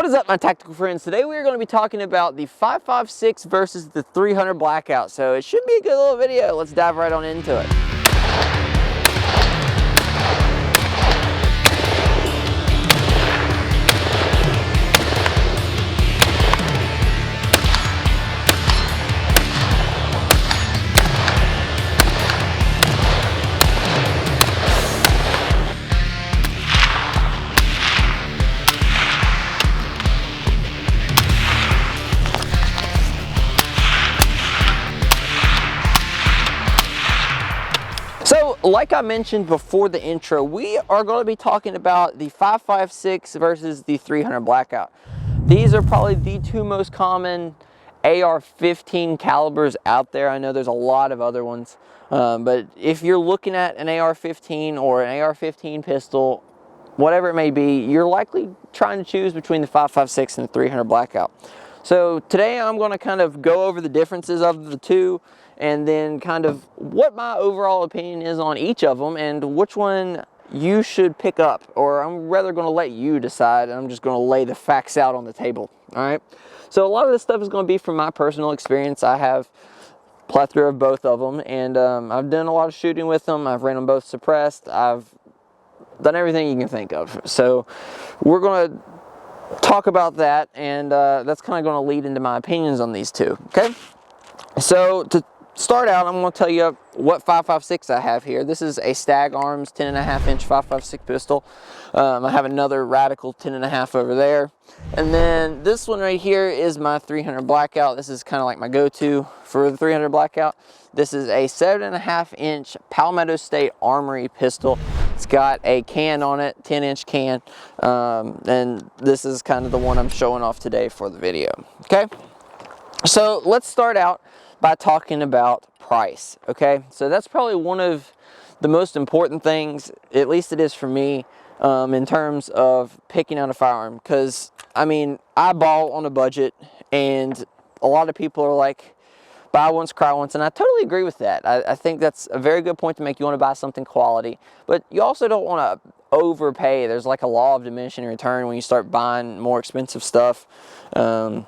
What is up, my tactical friends? Today we are going to be talking about the 5.56 versus the 300 Blackout. So it should be a good little video. Let's dive right on into it. So, like I mentioned before the intro, we are going to be talking about the 5.56 versus the 300 Blackout. These are probably the two most common AR-15 calibers out there. I know there's a lot of other ones, but if you're looking at an AR-15 or an AR-15 pistol, whatever it may be, you're likely trying to choose between the 5.56 and the 300 Blackout. So today I'm going to kind of go over the differences of the two, and then kind of what my overall opinion is on each of them and which one you should pick up, or I'm rather going to let you decide, and I'm just going to lay the facts out on the table. All right, so a lot of this stuff is going to be from my personal experience. I have a plethora of both of them, and I've done a lot of shooting with them. I've ran them both suppressed. I've done everything you can think of. So we're going to talk about that, and that's kind of going to lead into my opinions on these two. Okay, so to start out, I'm going to tell you what 5.56 I have here. This is a Stag Arms 10.5-inch 5.56 pistol. I have another Radical 10.5 over there, and then this one right here is my 300 Blackout. This is kind of like my go-to for the 300 Blackout. This is a 7.5-inch Palmetto State Armory pistol. It's got a can on it, 10-inch can, and this is kind of the one I'm showing off today for the video. Okay, so let's start out by talking about price. Okay, so that's probably one of the most important things, at least it is for me, in terms of picking out a firearm, because I mean, I ball on a budget, and a lot of people are like, buy once, cry once, and I totally agree with that. I think that's a very good point to make. You want to buy something quality, but you also don't want to overpay. There's like a law of diminishing return when you start buying more expensive stuff, and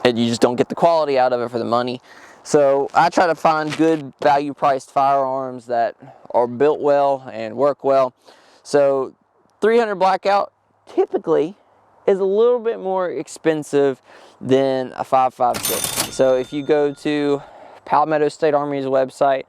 you just don't get the quality out of it for the money. So I try to find good value priced firearms that are built well and work well. So 300 Blackout typically is a little bit more expensive than a 5.56. So if you go to Palmetto State Armory's website,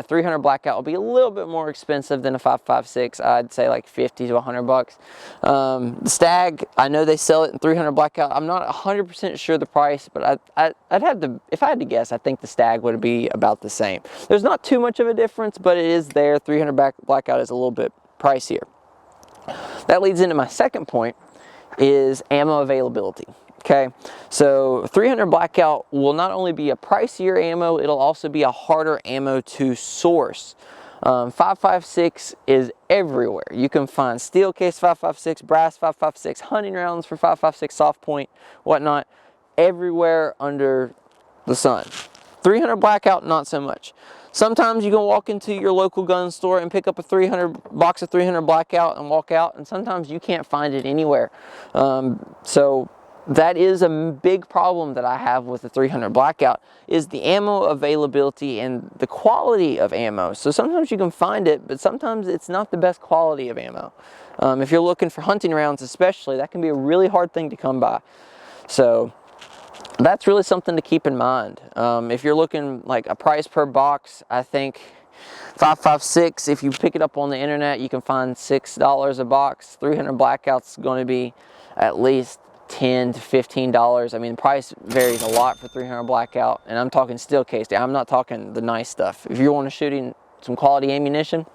300 Blackout will be a little bit more expensive than a 5.56. I'd say like 50 to 100 bucks. The Stag, I know they sell it in 300 Blackout. I'm not 100% sure the price, but I'd have to, if I had to guess, I think the Stag would be about the same. There's not too much of a difference, but it is there. 300 Blackout is a little bit pricier. That leads into my second point, is ammo availability. Okay, so 300 Blackout will not only be a pricier ammo, it'll also be a harder ammo to source. 5.56 is everywhere. You can find steel case 5.56, brass 5.56, hunting rounds for 5.56, soft point, whatnot, everywhere under the sun. 300 Blackout, not so much. Sometimes you can walk into your local gun store and pick up a box of 300 Blackout and walk out, and sometimes you can't find it anywhere. So that is a big problem that I have with the 300 Blackout, is the ammo availability and the quality of ammo. So sometimes you can find it, but sometimes it's not the best quality of ammo. If you're looking for hunting rounds especially, that can be a really hard thing to come by. So that's really something to keep in mind. If you're looking like a price per box, I think 5.56, if you pick it up on the internet, you can find $6 a box. 300 Blackout's going to be at least $10 to $15. I mean, the price varies a lot for 300 Blackout, and I'm talking steel case. I'm not talking the nice stuff. If you want to shooting some quality ammunition,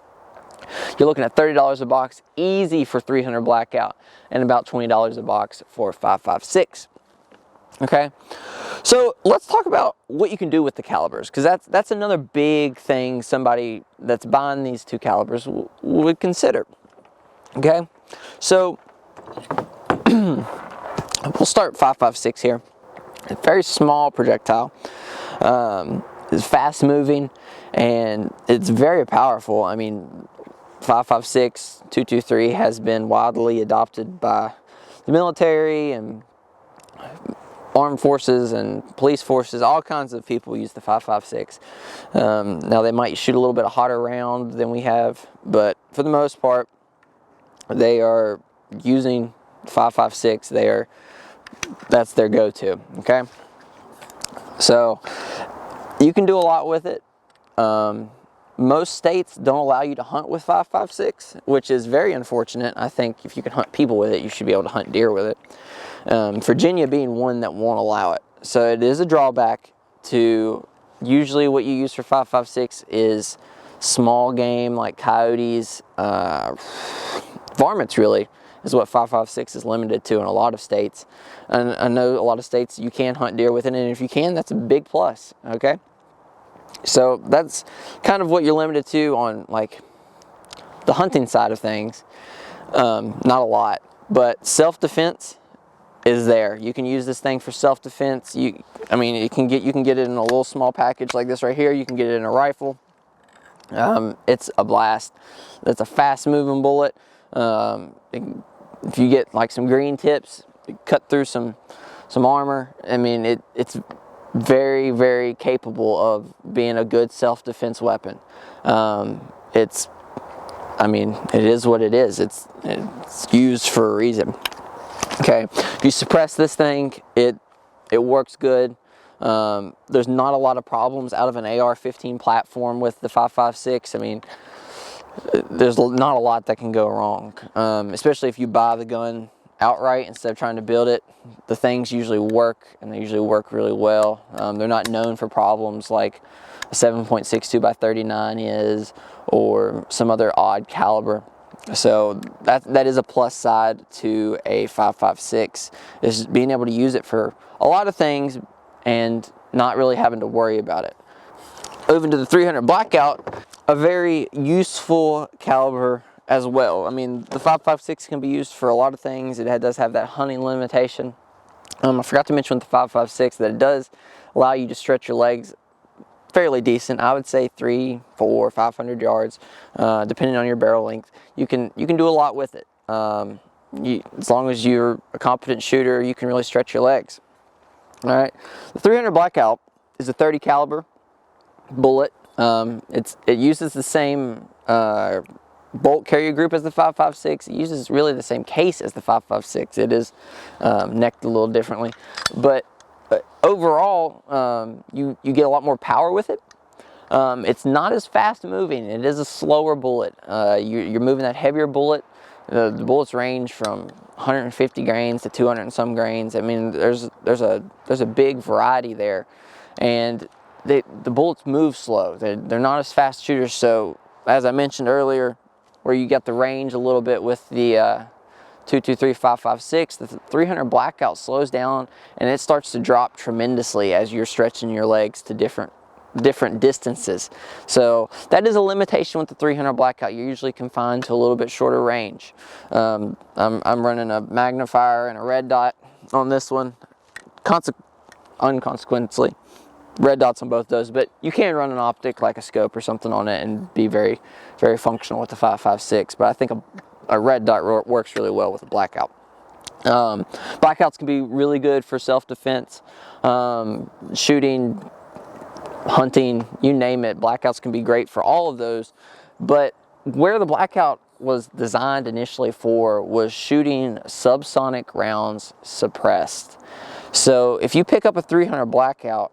you're looking at $30 a box easy for 300 Blackout, and about $20 a box for 5.56. Okay, so let's talk about what you can do with the calibers, because that's another big thing somebody that's buying these two calibers would consider. Okay, so we'll start 5.56 here. A very small projectile. It's fast moving, and it's very powerful. I mean, 5.56 223 has been widely adopted by the military and armed forces and police forces, all kinds of people use the 5.56. Now they might shoot a little bit hotter round than we have, but for the most part, they are using 5.56. That's their go-to. Okay, so you can do a lot with it. Most states don't allow you to hunt with 5.56, which is very unfortunate. I think if you can hunt people with it, you should be able to hunt deer with it. Virginia being one that won't allow it. So it is a drawback to, usually what you use for 5.56 is small game like coyotes, varmints really is what 5.56 is limited to in a lot of states. And I know a lot of states you can hunt deer with it, and if you can, that's a big plus, okay? So that's kind of what you're limited to on like the hunting side of things. Not a lot, but self-defense is there. You can use this thing for self-defense. I mean, you can get it in a little small package like this right here. You can get it in a rifle. It's a blast. That's a fast-moving bullet. If you get like some green tips, cut through some armor. I mean, it's very, very capable of being a good self-defense weapon. I mean, it is what it is. It's used for a reason. Okay, if you suppress this thing, it works good. There's not a lot of problems out of an AR-15 platform with the 5.56. I mean, there's not a lot that can go wrong, especially if you buy the gun outright instead of trying to build it. The things usually work, and they usually work really well. They're not known for problems like a 7.62 by 39 is, or some other odd caliber. So that is a plus side to a 5.56, is being able to use it for a lot of things and not really having to worry about it. Moving to the 300 Blackout, a very useful caliber as well. I mean, the 5.56 can be used for a lot of things. It does have that hunting limitation. I forgot to mention with the 5.56 that it does allow you to stretch your legs fairly decent. I would say 300, 400, 500 yards, depending on your barrel length. You can do a lot with it. As long as you're a competent shooter, you can really stretch your legs. All right, the 300 Blackout is a 30 caliber bullet. It uses the same bolt carrier group as the 5.56. It uses really the same case as the 5.56. It is necked a little differently, but overall, you get a lot more power with it. It's not as fast moving. It is a slower bullet. You're moving that heavier bullet. The bullets range from 150 grains to 200 and some grains. I mean, there's a big variety there, and the bullets move slow. They're not as fast shooters. So as I mentioned earlier, where you get the range a little bit with the 223 5.56, the 300 Blackout slows down and it starts to drop tremendously as you're stretching your legs to different distances. So that is a limitation with the 300 Blackout. You're usually confined to a little bit shorter range. I'm running a magnifier and a red dot on this one, unconsequently red dots on both those, but you can run an optic like a scope or something on it and be very, very functional with the 5.56. But I think a red dot works really well with a Blackout. Blackouts can be really good for self-defense, shooting, hunting, you name it. Blackouts can be great for all of those, but where the Blackout was designed initially for was shooting subsonic rounds suppressed. So if you pick up a 300 Blackout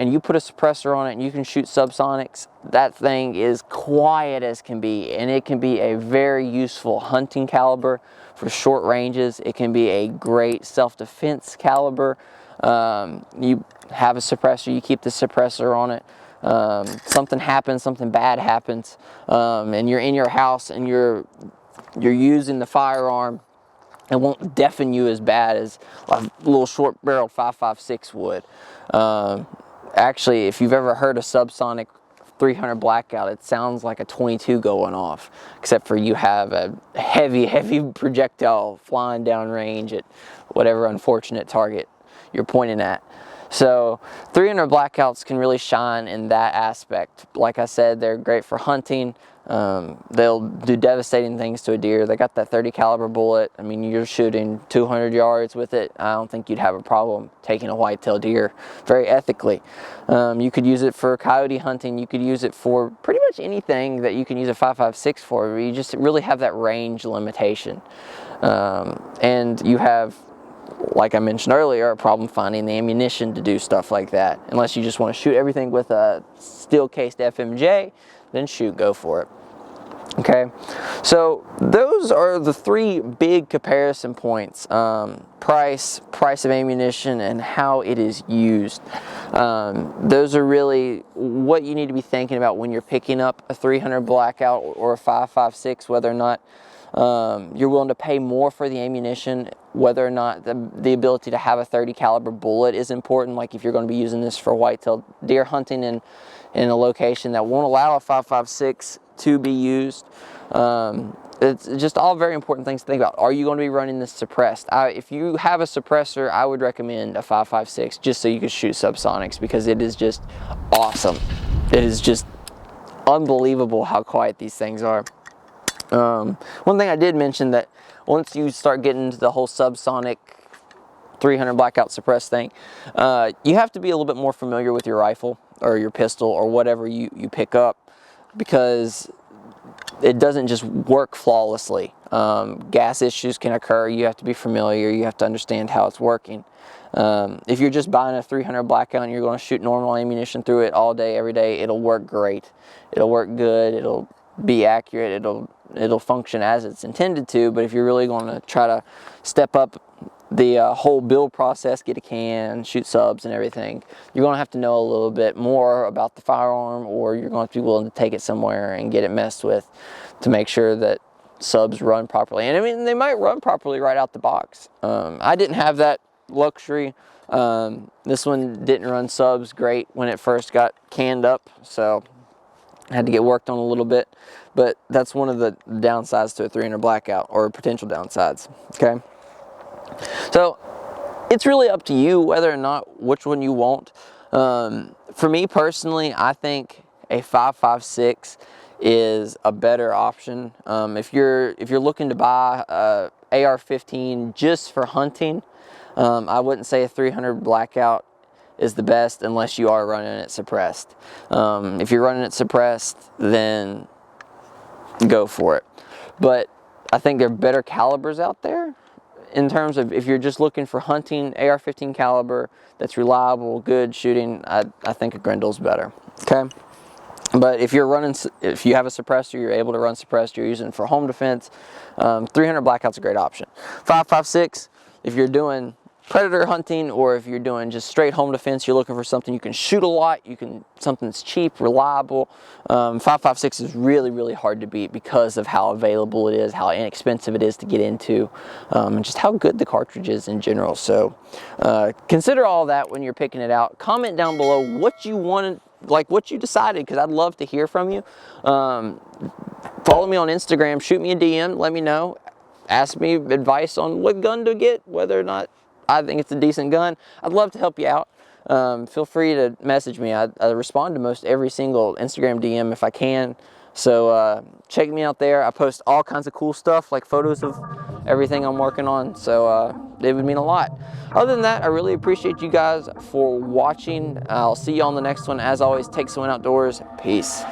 and you put a suppressor on it and you can shoot subsonics, that thing is quiet as can be, and it can be a very useful hunting caliber for short ranges. It can be a great self-defense caliber. You have a suppressor, you keep the suppressor on it. Something happens, something bad happens, and you're in your house and you're using the firearm, it won't deafen you as bad as a little short-barreled 5.56 would. Actually, if you've ever heard a subsonic 300 Blackout, it sounds like a 22 going off, except for you have a heavy projectile flying down range at whatever unfortunate target you're pointing at. So 300 Blackouts can really shine in that aspect. Like I said, they're great for hunting. They'll do devastating things to a deer. They got that 30 caliber bullet. I mean, you're shooting 200 yards with it. I don't think you'd have a problem taking a whitetail deer very ethically. You could use it for coyote hunting. You could use it for pretty much anything that you can use a 5.56 for. You just really have that range limitation. And you have, like I mentioned earlier, a problem finding the ammunition to do stuff like that. Unless you just want to shoot everything with a steel-cased FMJ, then shoot, go for it. Okay, so those are the three big comparison points: price of ammunition, and how it is used. Those are really what you need to be thinking about when you're picking up a 300 Blackout or a 5.56, whether or not you're willing to pay more for the ammunition, whether or not the ability to have a 30 caliber bullet is important. Like if you're going to be using this for whitetail deer hunting in a location that won't allow a 5.56 to be used. It's just all very important things to think about. Are you going to be running this suppressed? If you have a suppressor, I would recommend a 5.56 just so you can shoot subsonics, because it is just awesome. It is just unbelievable how quiet these things are. One thing I did mention, that once you start getting into the whole subsonic 300 Blackout suppressed thing, you have to be a little bit more familiar with your rifle or your pistol or whatever you pick up, because it doesn't just work flawlessly. Gas issues can occur. You have to be familiar. You have to understand how it's working. If you're just buying a 300 Blackout and you're going to shoot normal ammunition through it all day, every day, it'll work great. It'll work good. It'll be accurate. It'll function as it's intended to. But if you're really going to try to step up the whole build process, get a can, shoot subs and everything, you're going to have to know a little bit more about the firearm, or you're going to have to be willing to take it somewhere and get it messed with to make sure that subs run properly. And I mean, they might run properly right out the box. I didn't have that luxury. This one didn't run subs great when it first got canned up, so I had to get worked on a little bit. But that's one of the downsides to a 300 Blackout, or potential downsides. Okay, so it's really up to you whether or not which one you want. For me personally, I think a 5.56 is a better option. If you're looking to buy a AR-15 just for hunting, I wouldn't say a 300 Blackout is the best unless you are running it suppressed. If you're running it suppressed, then go for it. But I think there are better calibers out there in terms of, if you're just looking for hunting, AR-15 caliber that's reliable, good shooting, I think a Grendel's better. Okay, but if you have a suppressor, you're able to run suppressed, you're using for home defense, 300 Blackout's a great option. 5.56, if you're doing predator hunting, or if you're doing just straight home defense, you're looking for something you can shoot a lot, something that's cheap, reliable. 5.56 is really, really hard to beat because of how available it is, how inexpensive it is to get into, and just how good the cartridge is in general. So consider all that when you're picking it out. Comment down below what you wanted, like what you decided, because I'd love to hear from you. Follow me on Instagram, shoot me a DM, let me know, ask me advice on what gun to get, whether or not I think it's a decent gun. I'd love to help you out. Feel free to message me. I respond to most every single Instagram DM if I can. So check me out there. I post all kinds of cool stuff, like photos of everything I'm working on. So it would mean a lot. Other than that, I really appreciate you guys for watching. I'll see you on the next one. As always, take someone outdoors. Peace.